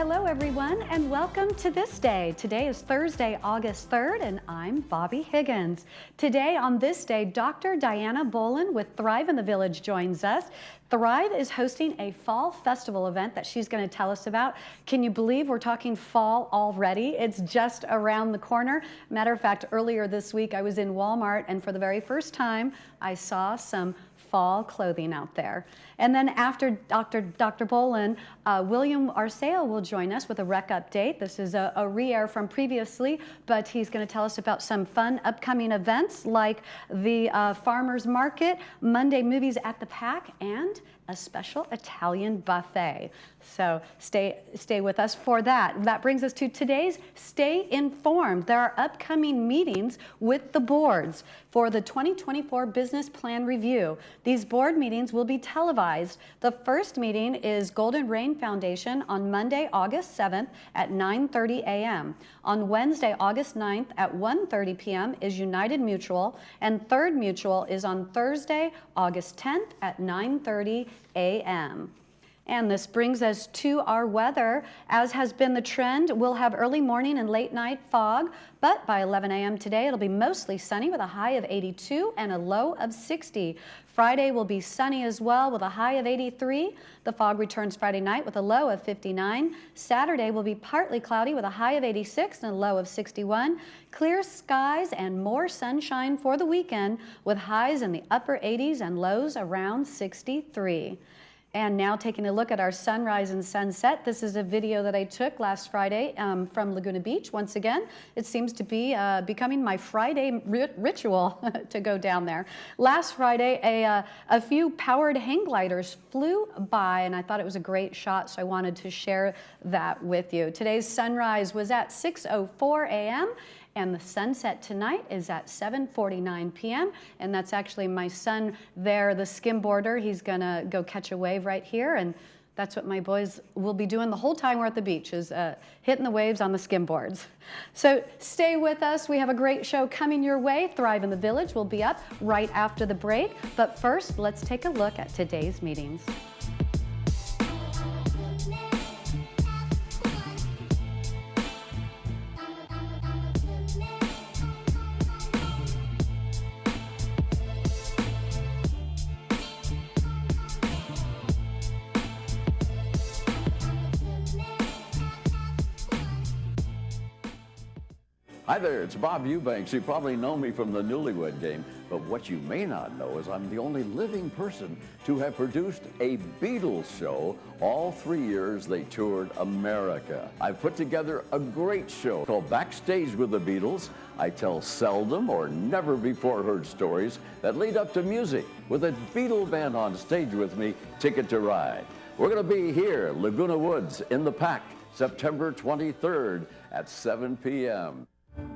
hello everyone, and welcome to This Day. Today is Thursday, August 3rd, and I'm Bobby Higgins. Today on This Day, Dr. Diana Bolin with Thrive in the Village joins us. Thrive is hosting a fall festival event that she's going to tell us about. Can you believe we're talking fall already? It's just around the corner. Matter of fact, earlier this week I was in Walmart, and for the very first time I saw some fall clothing out there. And then after Dr. Bolin, William Arceo will join us with a rec update. This is a re-air from previously, but he's going to tell us about some fun upcoming events like the Farmers Market, Monday Movies at the Pack, and a special Italian buffet. So stay with us for that. That brings us to today's Stay Informed. There are upcoming meetings with the boards for the 2024 Business Plan Review. These board meetings will be televised. The first meeting is Golden Rain Foundation on Monday, August 7th at 9:30 a.m. On Wednesday, August 9th at 1:30 p.m. is United Mutual, and Third Mutual is on Thursday, August 10th at 9:30 a.m. And this brings us to our weather. As has been the trend, we'll have early morning and late night fog, but by 11 a.m. today, it'll be mostly sunny with a high of 82 and a low of 60. Friday will be sunny as well with a high of 83. The fog returns Friday night with a low of 59. Saturday will be partly cloudy with a high of 86 and a low of 61. Clear skies and more sunshine for the weekend with highs in the upper 80s and lows around 63. And now taking a look at our sunrise and sunset. This is a video that I took last Friday from Laguna Beach. Once again, it seems to be becoming my Friday ritual to go down there. Last Friday, a few powered hang gliders flew by, and I thought it was a great shot, so I wanted to share that with you. Today's sunrise was at 6:04 a.m., and the sunset tonight is at 7:49 p.m. And that's actually my son there, the skimboarder. He's gonna go catch a wave right here, and that's what my boys will be doing the whole time we're at the beach, is hitting the waves on the skimboards. So stay with us. We have a great show coming your way. Thrive in the Village will be up right after the break. But first, let's take a look at today's meetings. Hi there, it's Bob Eubanks. You probably know me from the Newlywed Game, but what you may not know is I'm the only living person to have produced a Beatles show all 3 years they toured America. I've put together a great show called Backstage with the Beatles. I tell seldom or never before heard stories that lead up to music with a Beatle band on stage with me, Ticket to Ride. We're gonna be here, Laguna Woods in the Pack, September 23rd at 7 p.m.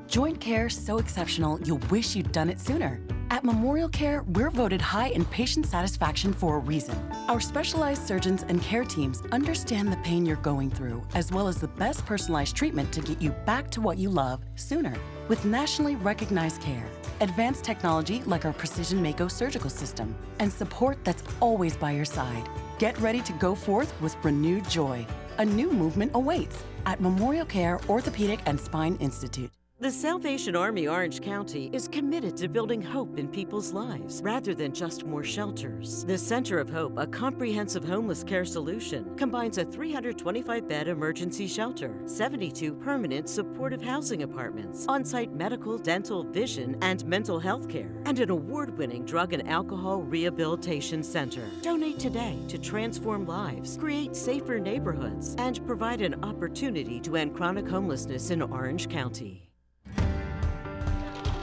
Joint care so exceptional, you'll wish you'd done it sooner. At Memorial Care, we're voted high in patient satisfaction for a reason. Our specialized surgeons and care teams understand the pain you're going through, as well as the best personalized treatment to get you back to what you love sooner. With nationally recognized care, advanced technology like our Precision Mako surgical system, and support that's always by your side. Get ready to go forth with renewed joy. A new movement awaits at Memorial Care Orthopedic and Spine Institute. The Salvation Army Orange County is committed to building hope in people's lives rather than just more shelters. The Center of Hope, a comprehensive homeless care solution, combines a 325-bed emergency shelter, 72 permanent supportive housing apartments, on-site medical, dental, vision, and mental health care, and an award-winning drug and alcohol rehabilitation center. Donate today to transform lives, create safer neighborhoods, and provide an opportunity to end chronic homelessness in Orange County.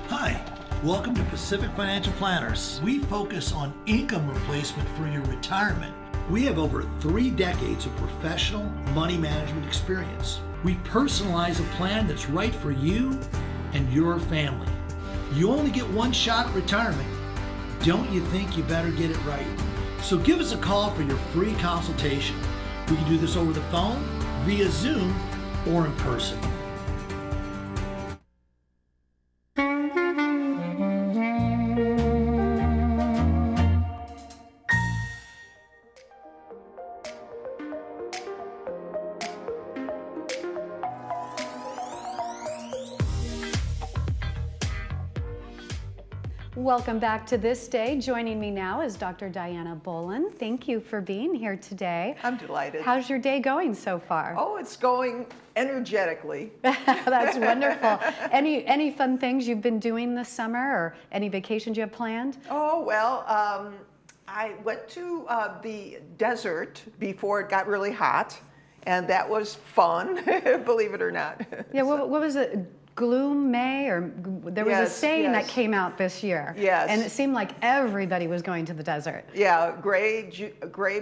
Hi, welcome to Pacific Financial Planners. We focus on income replacement for your retirement. We have over 3 decades of professional money management experience. We personalize a plan that's right for you and your family. You only get one shot at retirement. Don't you think you better get it right? So give us a call for your free consultation. We can do this over the phone, via Zoom, or in person. Welcome back to This Day. Joining me now is Dr. Diana Bolin. Thank you for being here today. I'm delighted. How's your day going so far? Oh, it's going energetically. That's wonderful. Any fun things you've been doing this summer, or any vacations you have planned? Oh, well, I went to the desert before it got really hot, and that was fun, believe it or not. Yeah, what was it? Gloom May, or there was a Yes, saying that yes. came out this year. Yes. And it seemed like everybody was going to the desert. Yeah, gray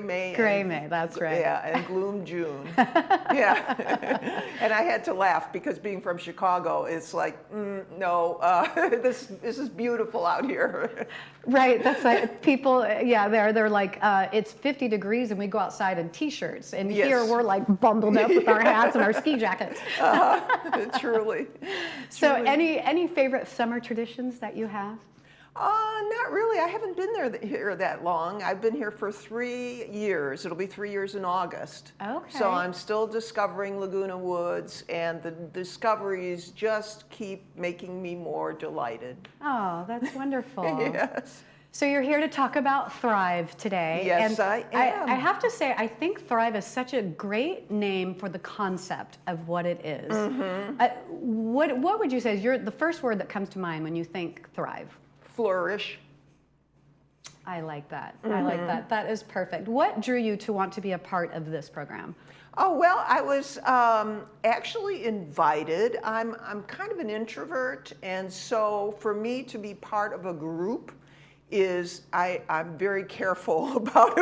May. Gray May, that's right. Yeah, and gloom June. Yeah. And I had to laugh because being from Chicago, it's like, no, this is beautiful out here. Right, that's like people, yeah, they're like, it's 50 degrees and we go outside in t-shirts. And Yes. here we're like bundled up with our hats and our ski jackets. Truly. So Truly. any favorite summer traditions that you have? Not really. I haven't been here that long. I've been here for 3 years. It'll be 3 years in August. Okay. So I'm still discovering Laguna Woods, and the discoveries just keep making me more delighted. Oh, that's wonderful. Yes. So you're here to talk about Thrive today. Yes, and I am. I have to say, I think Thrive is such a great name for the concept of what it is. Mm-hmm. What would you say is the first word that comes to mind when you think Thrive? Flourish. I like that. I like that. That is perfect. What drew you to want to be a part of this program? Oh, well, I was actually invited. I'm kind of an introvert, and so for me to be part of a group I'm very careful about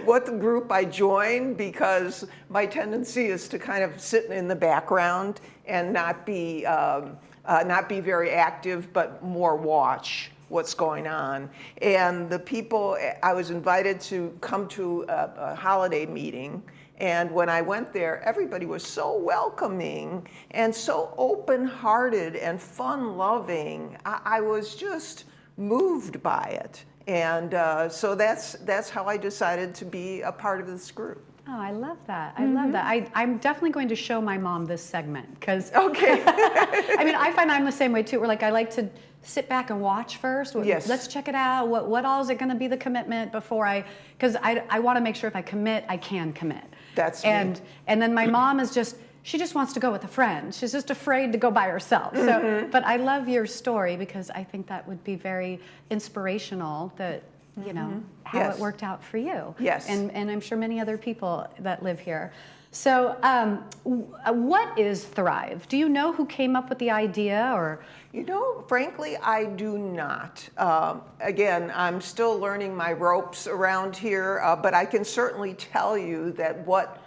what the group I join, because my tendency is to kind of sit in the background and not be very active, but more watch what's going on. And the people, I was invited to come to a holiday meeting, and when I went there, everybody was so welcoming and so open-hearted and fun-loving. I was just moved by it, and so that's how I decided to be a part of this group. Oh, I love that. I love that. I'm definitely going to show my mom this segment because Okay. I mean, I find I'm the same way too. We're like, I like to sit back and watch first. Yes. Let's check it out. What all is it going to be the commitment before because I want to make sure if I commit, I can commit. That's me. And then my mom is she just wants to go with a friend. She's just afraid to go by herself. So, but I love your story because I think that would be very inspirational that, you know, how Yes. it worked out for you. Yes. And I'm sure many other people that live here. So what is Thrive? Do you know who came up with the idea, or? You know, frankly, I do not. Again, I'm still learning my ropes around here, but I can certainly tell you that what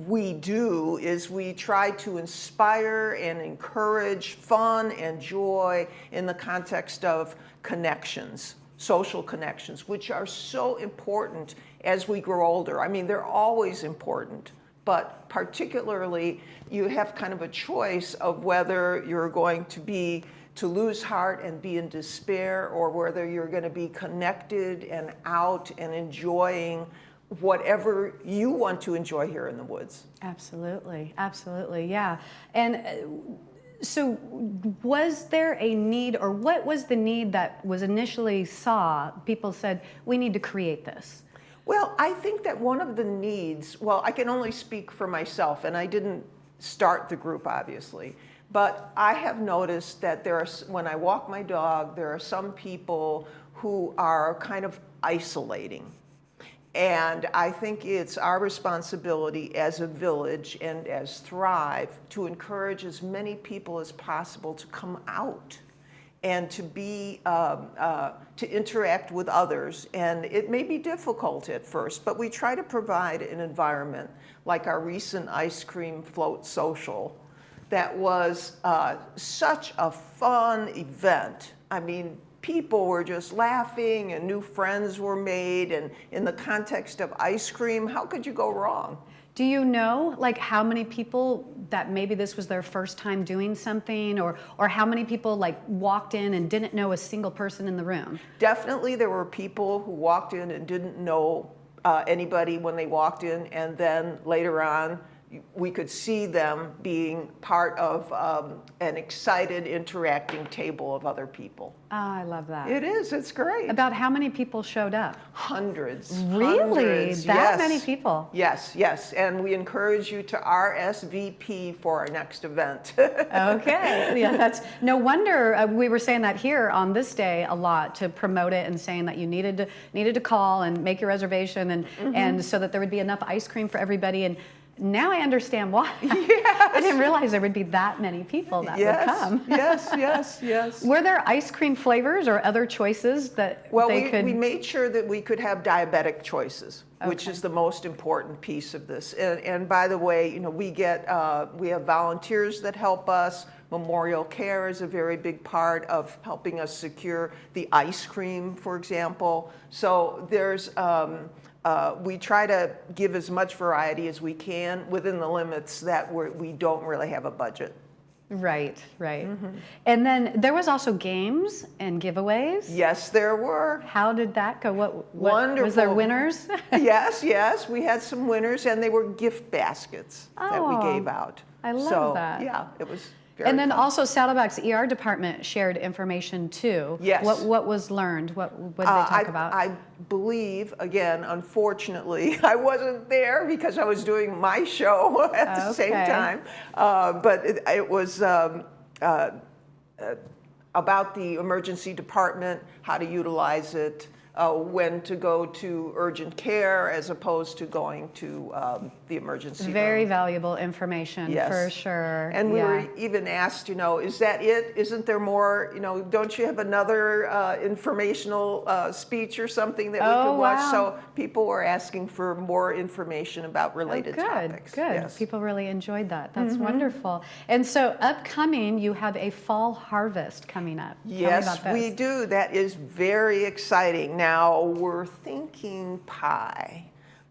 we do is we try to inspire and encourage fun and joy in the context of connections, social connections, which are so important as we grow older. I mean, they're always important, but particularly you have kind of a choice of whether you're going to lose heart and be in despair, or whether you're going to be connected and out and enjoying whatever you want to enjoy here in the woods. Absolutely, absolutely, yeah. And so was there a need, or what was the need that was initially people said, we need to create this? Well, I think that one of the needs, well, I can only speak for myself, and I didn't start the group, obviously, but I have noticed that when I walk my dog, there are some people who are kind of isolating. And I think it's our responsibility as a village and as Thrive to encourage as many people as possible to come out and to to interact with others. And it may be difficult at first, but we try to provide an environment like our recent ice cream float social that was such a fun event. I mean, people were just laughing and new friends were made, and in the context of ice cream, how could you go wrong? Do you know like how many people that maybe this was their first time doing something, or how many people like walked in and didn't know a single person in the room? Definitely there were people who walked in and didn't know anybody when they walked in, and then later on we could see them being part of an excited, interacting table of other people. Oh, I love that. It is, it's great. About how many people showed up? Hundreds. Really? Hundreds, That yes. many people? Yes, yes. And we encourage you to RSVP for our next event. Okay, yeah, that's no wonder we were saying that here on this day a lot to promote it and saying that you needed to call and make your reservation and so that there would be enough ice cream for everybody. And now I understand why. Yes. I didn't realize there would be that many people that would come. Yes. Were there ice cream flavors or other choices that they could? We made sure that we could have diabetic choices, which Okay. is the most important piece of this. And by the way, we have volunteers that help us. Memorial Care is a very big part of helping us secure the ice cream, for example. So there's, we try to give as much variety as we can within the limits that we don't really have a budget. Right. And then there was also games and giveaways. Yes, there were. How did that go? What Wonderful. Was there winners? Yes, we had some winners, and they were gift baskets that we Oh, gave out. I love that. Yeah, it was very And then fun. also Saddleback's ER department shared information too. Yes. What was learned? What did they talk about? I believe, again, unfortunately, I wasn't there because I was doing my show at the same Okay. time. But it was about the emergency department, how to utilize it, when to go to urgent care as opposed to going to the emergency Very room. valuable information Yes. for sure. And we Yeah. were even asked, is that it? Isn't there more, don't you have another informational speech or something that we Oh, could watch? wow. So people were asking for more information about related topics. Good. Yes. People really enjoyed that. That's wonderful. And so upcoming, you have a fall harvest coming up. Tell me Yes, about this. we do. That is very exciting. Now, we're thinking pie,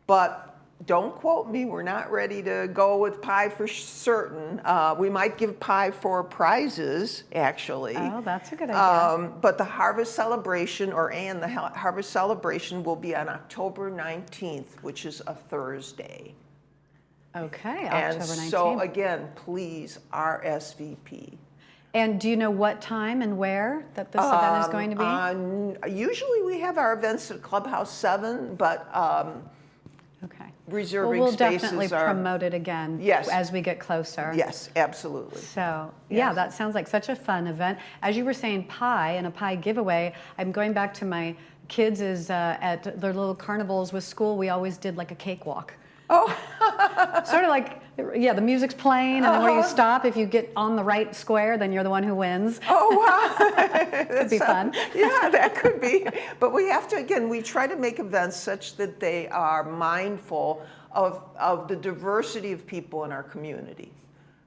but don't quote me. We're not ready to go with pie for certain. We might give pie for prizes, actually. Oh, that's a good idea. But the harvest celebration, the harvest celebration will be on October 19th, which is a Thursday. Okay, And October 19th. so again, please RSVP. And do you know what time and where that this event is going to be? Usually we have our events at Clubhouse 7, but Okay. reserving We'll spaces definitely are. promote it again Yes. as we get closer. Yes, absolutely. So, yeah, Yes. that sounds like such a fun event. As you were saying pie and a pie giveaway, I'm going back to my kids at their little carnivals with school, we always did like a cakewalk. Oh. Sort of like, yeah, the music's playing, and then where you stop, if you get on the right square, then you're the one who wins. Oh, wow. Could be fun. Yeah, that could be. But we have to, again, we try to make events such that they are mindful of the diversity of people in our community.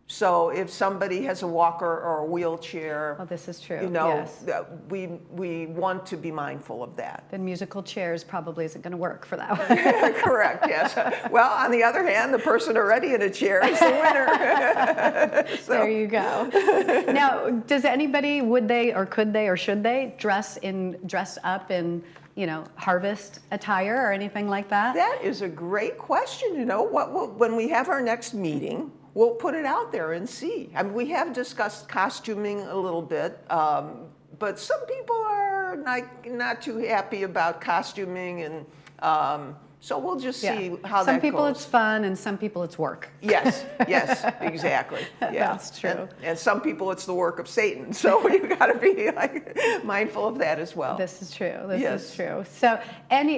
So if somebody has a walker or a wheelchair, Oh, this is true. yes. Yes. we want to be mindful of that. Then musical chairs probably isn't going to work for that one. Correct, yes. Well, on the other hand, the person already in a chair is the winner. So, There you go. Now, does anybody, would they or could they or should they dress up in, harvest attire or anything like that? that is a great question. When we have our next meeting, we'll put it out there and see. I mean, we have discussed costuming a little bit, but some people are not too happy about costuming, and so we'll just see how that goes. Some people it's fun, and some people it's work. Yes, exactly. Yeah. That's true. And some people it's the work of Satan, so you got to be mindful of that as well. This is true. This Yes. is true. So,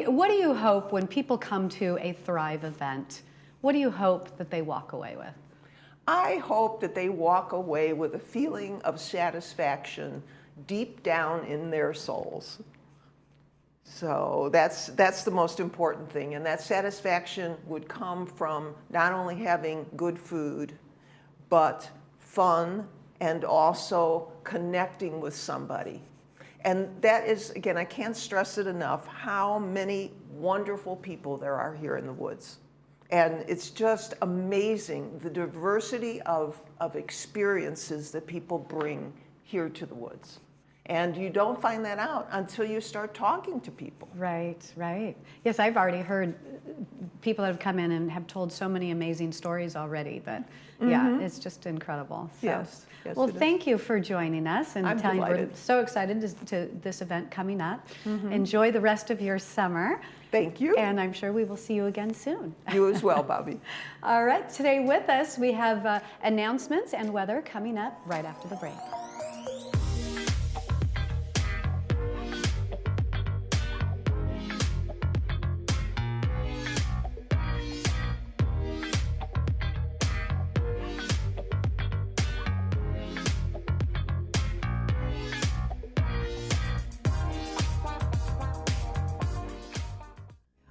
what do you hope when people come to a Thrive event? What do you hope that they walk away with? I hope that they walk away with a feeling of satisfaction deep down in their souls. So that's the most important thing, and that satisfaction would come from not only having good food, but fun and also connecting with somebody. And that is, again, I can't stress it enough, how many wonderful people there are here in the woods. And it's just amazing, the diversity of experiences that people bring here to the woods. And you don't find that out until you start talking to people. Right, right. Yes, I've already heard people that have come in and have told so many amazing stories already that, yeah, it's just incredible. So, Yes, yes, well, it is. thank you for joining us and I'm telling. We're delighted. so excited to this event coming up. Enjoy the rest of your summer. Thank you. And I'm sure we will see you again soon. You as well, Bobby. All right, today with us, we have announcements and weather coming up right after the break.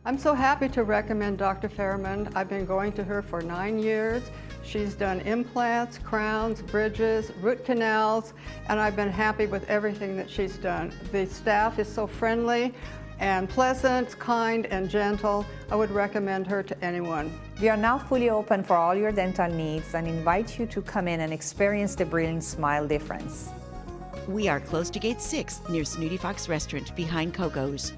I'm so happy to recommend Dr. Fairman. I've been going to her for 9 years. She's done implants, crowns, bridges, root canals, and I've been happy with everything that she's done. The staff is so friendly and pleasant, kind, and gentle. I would recommend her to anyone. We are now fully open for all your dental needs and invite you to come in and experience the brilliant smile difference. We are close to Gate 6 near Snooty Fox Restaurant behind Coco's.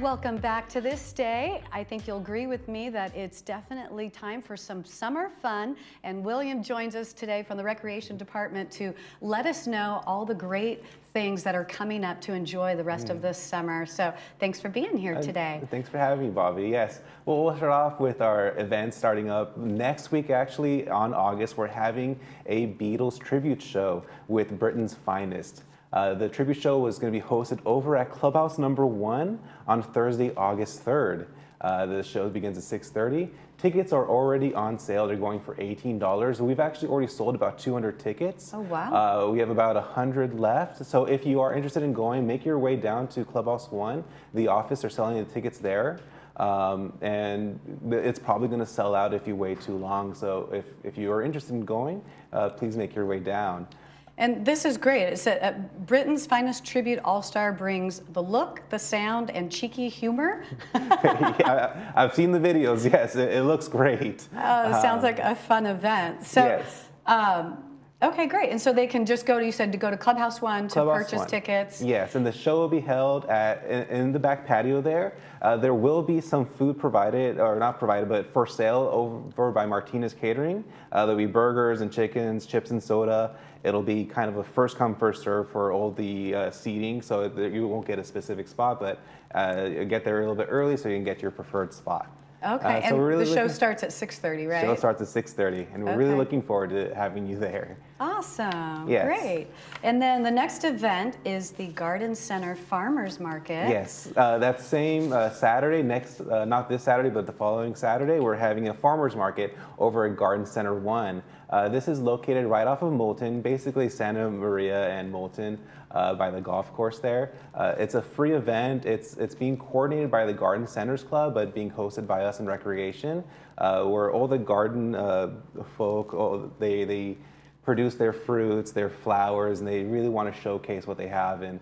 Welcome back to This Day. I think you'll agree with me that it's definitely time for some summer fun, and William joins us today from the Recreation Department to let us know all the great things that are coming up to enjoy the rest of this summer. So thanks for being here today. Thanks for having me, Bobby. Yes, well, we'll start off with our event starting up next week. Actually, on August, we're having a Beatles tribute show with Britain's finest. The tribute show was going to be hosted over at Clubhouse Number 1 on Thursday, August 3rd. The show begins at 6:30. Tickets are already on sale. They're going for $18. We've actually already sold about 200 tickets. Oh, wow. We have about 100 left. So if you are interested in going, make your way down to Clubhouse 1. The office are selling the tickets there. And it's probably going to sell out if you wait too long. So if you are interested in going, please make your way down. And this is great. It's Britain's Finest Tribute All-Star brings the look, the sound, and cheeky humor. Yeah, I've seen the videos. Yes, it looks great. It sounds like a fun event. So, yes. Okay, great. And so they can just go to, you said, to go to Clubhouse 1 to purchase tickets. Yes, and the show will be held in the back patio there. There will be some food provided, or not provided, but for sale over by Martinez Catering. There'll be burgers and chickens, chips and soda. It'll be kind of a first come, first serve for all the seating, so that you won't get a specific spot, but get there a little bit early so you can get your preferred spot. Okay, so and really the show starts at 6:30, right? The show starts at 6:30, and we're really looking forward to having you there. Awesome, Yes. Great. And then the next event is the Garden Center Farmers Market. Yes, that same Saturday, not this Saturday, but the following Saturday, we're having a farmers market over at Garden Center 1. This is located right off of Moulton, basically Santa Maria and Moulton by the golf course there. It's a free event. It's being coordinated by the Garden Centers Club, but being hosted by us in Recreation, where all the garden folk, they produce their fruits, their flowers, and they really want to showcase what they have and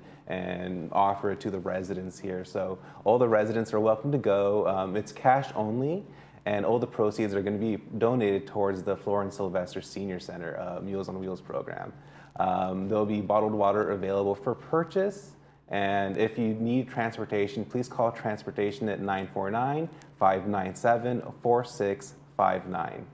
offer it to the residents here. So all the residents are welcome to go. It's cash only, and all the proceeds are going to be donated towards the Florence Sylvester Senior Center Meals on Wheels program. There'll be bottled water available for purchase, and if you need transportation, please call transportation at 949-597-4659.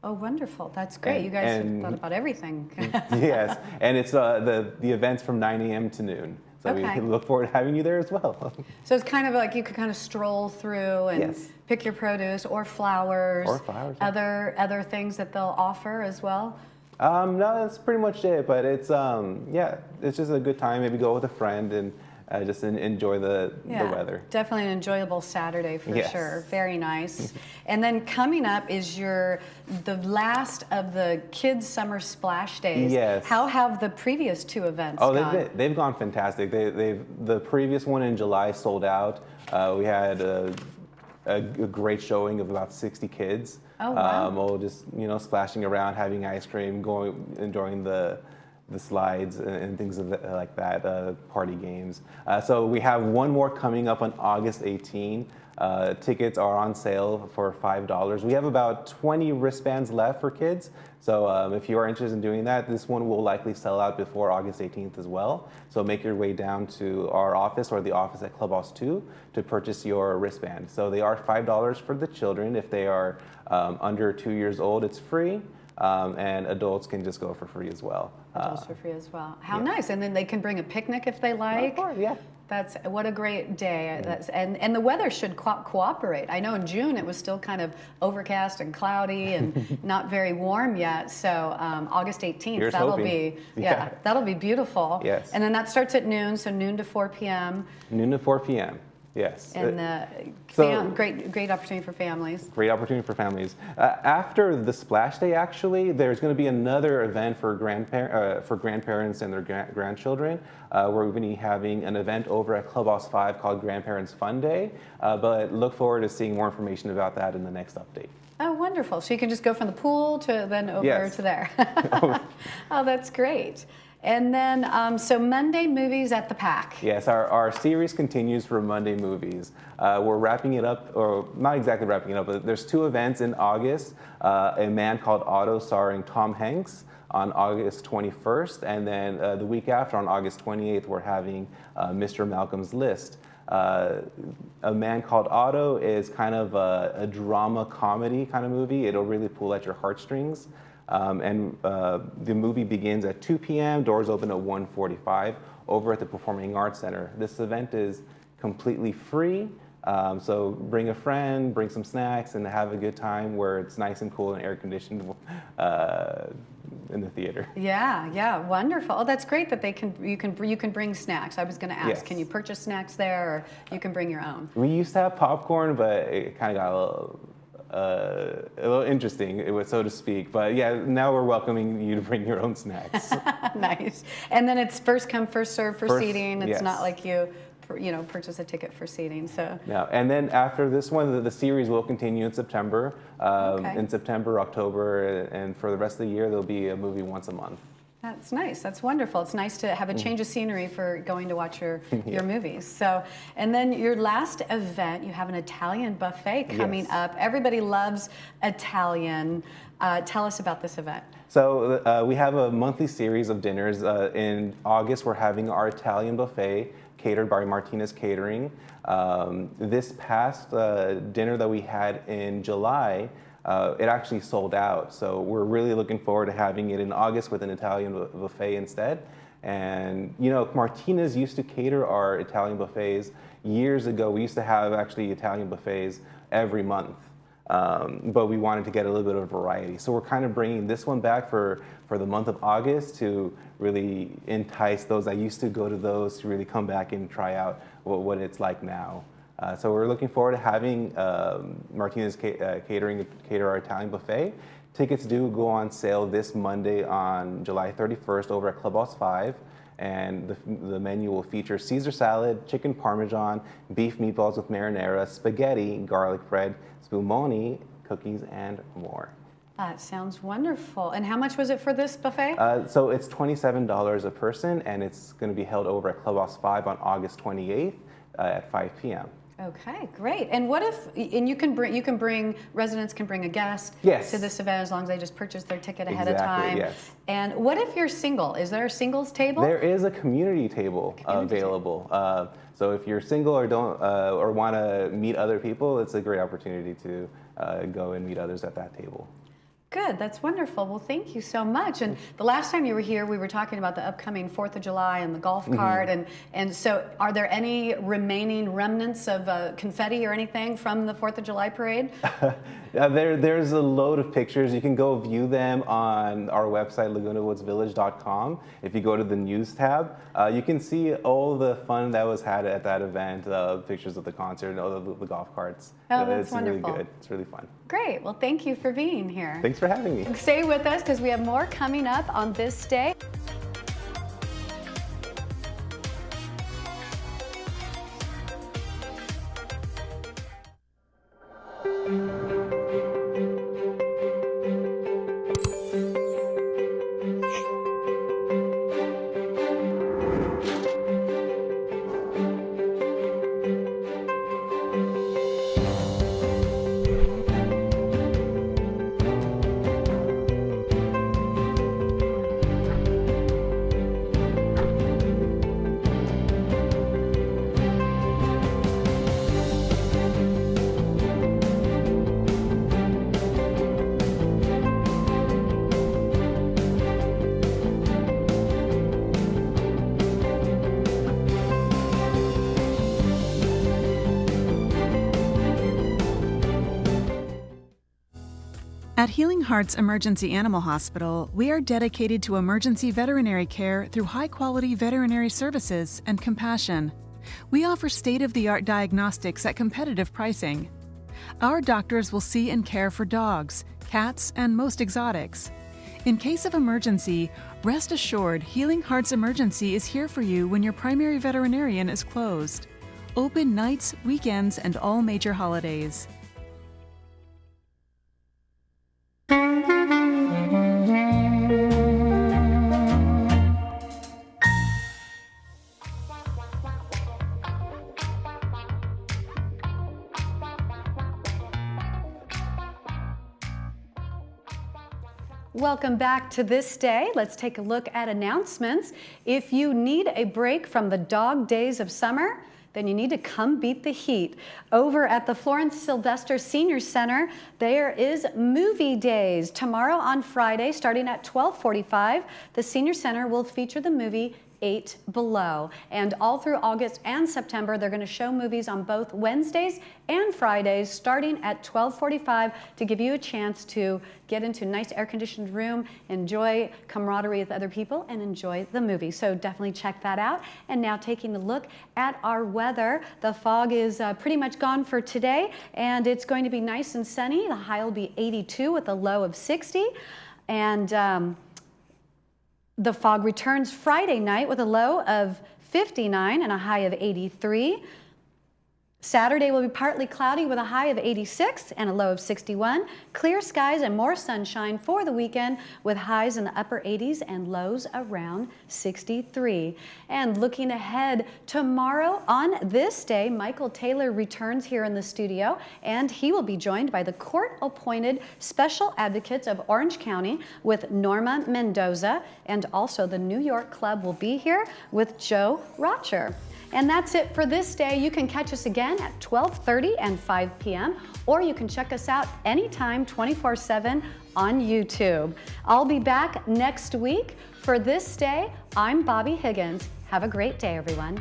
Oh, wonderful. That's great. You guys have thought about everything. Yes, and it's the event's from 9 a.m. to noon. So we look forward to having you there as well. So it's kind of like you could kind of stroll through and pick your produce or flowers. Or flowers. Other things that they'll offer as well. No, that's pretty much it. But it's it's just a good time. Maybe go with a friend and just enjoy the weather. Definitely an enjoyable Saturday for sure. Very nice. And then coming up is the last of the kids' summer splash days. Yes. How have the previous two events gone? They've gone fantastic. The previous one in July sold out. We had a great showing of about 60 kids. Oh, wow. All just splashing around, having ice cream, enjoying the the slides and things like that, party games. So we have one more coming up on August 18. Tickets are on sale for $5. We have about 20 wristbands left for kids. So if you are interested in doing that, this one will likely sell out before August 18th as well. So make your way down to our office or the office at Clubhouse 2 to purchase your wristband. So they are $5 for the children. If they are under 2 years old, it's free. And adults can just go for free as well. Adults for free as well. How nice. And then they can bring a picnic if they like. Of course, yeah. That's what a great day. And the weather should cooperate. I know in June it was still kind of overcast and cloudy and not very warm yet. So August 18th, Here's that'll hoping. that'll be beautiful. Yes. And then that starts at noon, so noon to 4 p.m. Noon to 4 p.m. Yes. And great opportunity for families. Great opportunity for families. After the splash day, actually, there's going to be another event for grandparents and their grandchildren. We're going to be having an event over at Clubhouse 5 called Grandparents Fun Day. But look forward to seeing more information about that in the next update. Oh, wonderful. So you can just go from the pool to then over to there. Oh, that's great. And then, so Monday movies at the Pack. Yes, our series continues for Monday movies. We're wrapping it up, or not exactly wrapping it up, but there's 2 events in August. A Man Called Otto starring Tom Hanks on August 21st, and then the week after, on August 28th, we're having Mr. Malcolm's List. A Man Called Otto is kind of a drama comedy kind of movie. It'll really pull at your heartstrings. The movie begins at 2 p.m., doors open at 1:45 over at the Performing Arts Center. This event is completely free, so bring a friend, bring some snacks, and have a good time where it's nice and cool and air conditioned in the theater. Yeah, wonderful. Oh, that's great that you can bring snacks. I was going to ask, Yes. Can you purchase snacks there, or you can bring your own? We used to have popcorn, but it kind of got a little interesting, so to speak. But yeah, now we're welcoming you to bring your own snacks. Nice. And then it's first come, first serve for seating. It's yes. not like you purchase a ticket for seating. So. No, and then after this one, the series will continue in September. In September, October, and for the rest of the year, there'll be a movie once a month. That's nice. That's wonderful. It's nice to have a change of scenery for going to watch your movies. So, and then your last event, you have an Italian buffet coming up. Everybody loves Italian. Tell us about this event. So we have a monthly series of dinners. In August, we're having our Italian buffet catered by Martinez Catering. This past dinner that we had in July, it actually sold out. So we're really looking forward to having it in August with an Italian buffet instead. And Martinez used to cater our Italian buffets years ago. We used to have actually Italian buffets every month. But we wanted to get a little bit of variety. So we're kind of bringing this one back for the month of August to really entice those that used to go to those to really come back and try out what it's like now. So we're looking forward to having Martinez Catering cater our Italian buffet. Tickets do go on sale this Monday on July 31st over at Clubhouse 5. And the menu will feature Caesar salad, chicken parmesan, beef meatballs with marinara, spaghetti, garlic bread, spumoni, cookies, and more. That sounds wonderful. And how much was it for this buffet? So it's $27 a person, and it's going to be held over at Clubhouse 5 on August 28th at 5 p.m. Okay, great. And what if, and residents can bring a guest Yes. to this event as long as they just purchase their ticket ahead of time. Yes. And what if you're single? Is there a singles table? There is a community table available. So if you're single or don't or want to meet other people, it's a great opportunity to go and meet others at that table. Good, that's wonderful. Well, thank you so much. And the last time you were here, we were talking about the upcoming 4th of July and the golf cart. And so are there any remaining remnants of confetti or anything from the 4th of July parade? There's a load of pictures. You can go view them on our website, lagunawoodsvillage.com. If you go to the news tab, you can see all the fun that was had at that event, pictures of the concert and all the golf carts. Oh, that's it's wonderful. Really good. It's really fun. Great. Well, thank you for being here. Thanks for having me. Stay with us because we have more coming up on this day. At Healing Hearts Emergency Animal Hospital, we are dedicated to emergency veterinary care through high-quality veterinary services and compassion. We offer state-of-the-art diagnostics at competitive pricing. Our doctors will see and care for dogs, cats, and most exotics. In case of emergency, rest assured Healing Hearts Emergency is here for you when your primary veterinarian is closed. Open nights, weekends, and all major holidays. Welcome back to This Day. Let's take a look at announcements. If you need a break from the dog days of summer, then you need to come beat the heat. Over at the Florence Sylvester Senior Center, there is Movie Days. Tomorrow on Friday, starting at 12:45, the Senior Center will feature the movie 8 Below. And all through August and September, they're going to show movies on both Wednesdays and Fridays, starting at 12:45, to give you a chance to get into a nice air-conditioned room, enjoy camaraderie with other people, and enjoy the movie. So definitely check that out. And now taking a look at our weather. The fog is pretty much gone for today, and it's going to be nice and sunny. The high will be 82 with a low of 60. And the fog returns Friday night with a low of 59 and a high of 83. Saturday will be partly cloudy with a high of 86 and a low of 61. Clear skies and more sunshine for the weekend with highs in the upper 80s and lows around 63. And looking ahead, tomorrow on this day, Michael Taylor returns here in the studio, and he will be joined by the court-appointed special advocates of Orange County with Norma Mendoza, and also the New York Club will be here with Joe Rocher. And that's it for This Day. You can catch us again at 12:30 and 5 p.m., or you can check us out anytime 24/7 on YouTube. I'll be back next week. For This Day, I'm Bobby Higgins. Have a great day, everyone.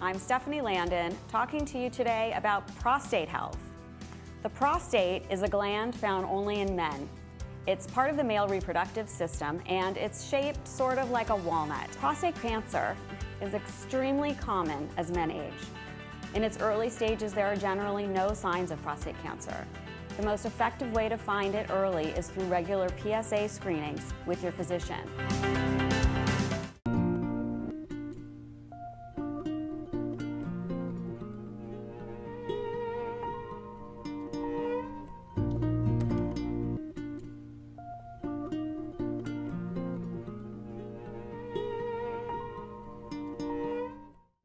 I'm Stephanie Landon, talking to you today about prostate health. The prostate is a gland found only in men. It's part of the male reproductive system, and it's shaped sort of like a walnut. Prostate cancer is extremely common as men age. In its early stages, there are generally no signs of prostate cancer. The most effective way to find it early is through regular PSA screenings with your physician.